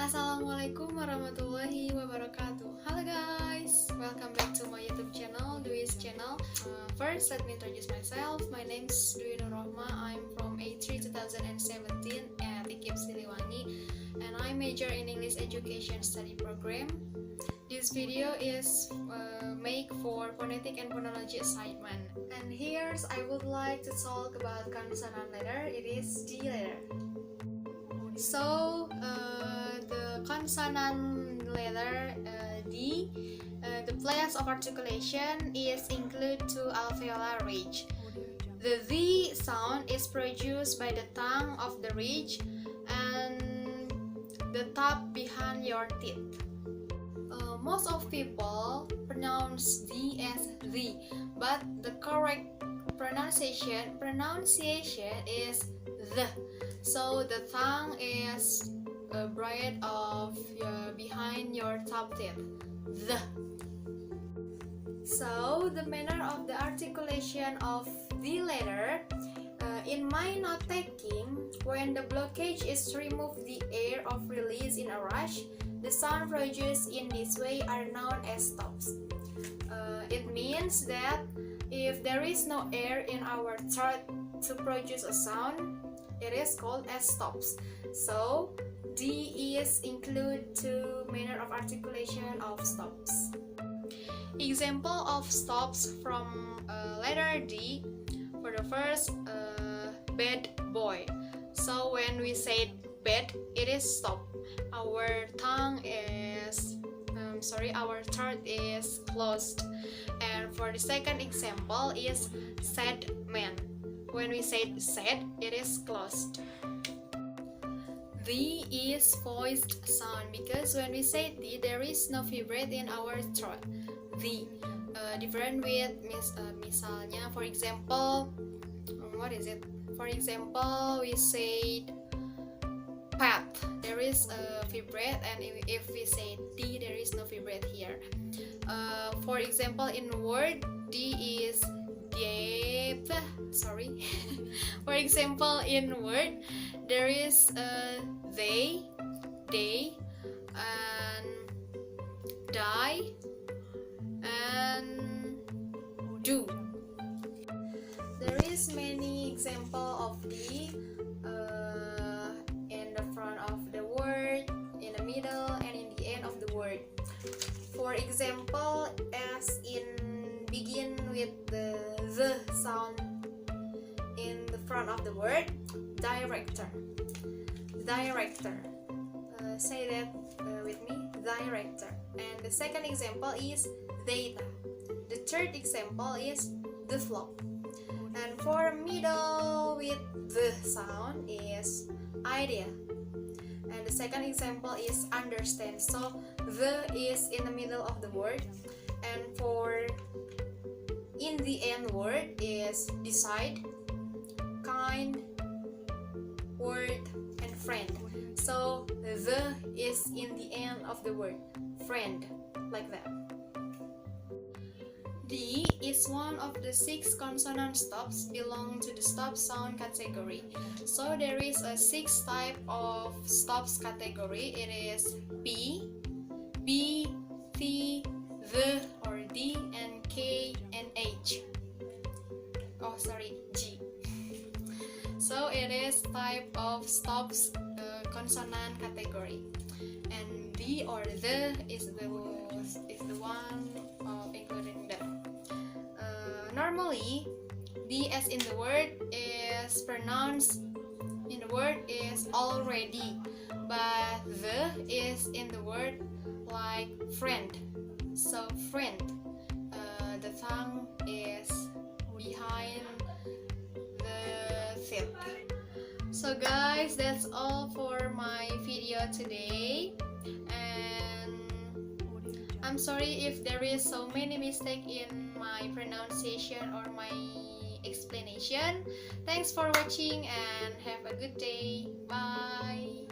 Assalamualaikum warahmatullahi wabarakatuh. Halo guys, welcome back to my YouTube channel, Dwi's channel. First, let me introduce myself. My name's Dwi Nurohmah. I'm from A3 2017 at IKIP Siliwangi, and I major in English Education Study Program. This video is made for phonetic and phonology assignment. And here I would like to talk about consonant letter. It is D letter. So the consonant letter D, the place of articulation is included to alveolar ridge. The V sound is produced by the tongue of the ridge and the top behind your teeth. Most of people pronounce D as the, but the correct pronunciation is the. So the tongue is bright of behind your top teeth. The. So the manner of the articulation of the letter, in my note taking, when the blockage is removed, the air of release in a rush, the sound produced in this way are known as stops. It means that if there is no air in our throat to produce a sound, it is called as stops. So D is included to manner of articulation of stops. Example of stops from letter D. For the first, bad boy. So when we say bad, it is stop. Our tongue is our throat is closed. And for the second example is sad man. When we say sad, it is closed. The is voiced sound because when we say the, there is no vibrate in our throat. The different with misalnya, for example, what is it? For example, we say pat, there is a vibrate, and if we say D, there is no vibrate here. For example, in word, D is deep. Sorry. For example, in word, there is they, and die, and do. There is many example of the in the front of the word, in the middle, and in the end of the word. For example, as in begin with the sound in the front of the word, director. Say that with me, director. And the second example is data. The third example is develop. And for middle with the sound is idea. And the second example is understand. So the is in the middle of the word, and for in the end word is decide, kind, word, and friend. So the is in the end of the word, friend, like that. D is one of the 6 consonant stops belong to the stop sound category. So there is a 6 type of stops category. It is P, B, T, the or D, and K and H. G. So it is type of stops consonant category, and D or the is the one of including them. Normally, D as in the word is pronounced in the word is already, but the is in the word like friend. So friend, the tongue is behind the teeth. So guys, that's all for my video today, and I'm sorry if there is so many mistakes in my pronunciation or my explanation. Thanks for watching and have a good day. Bye.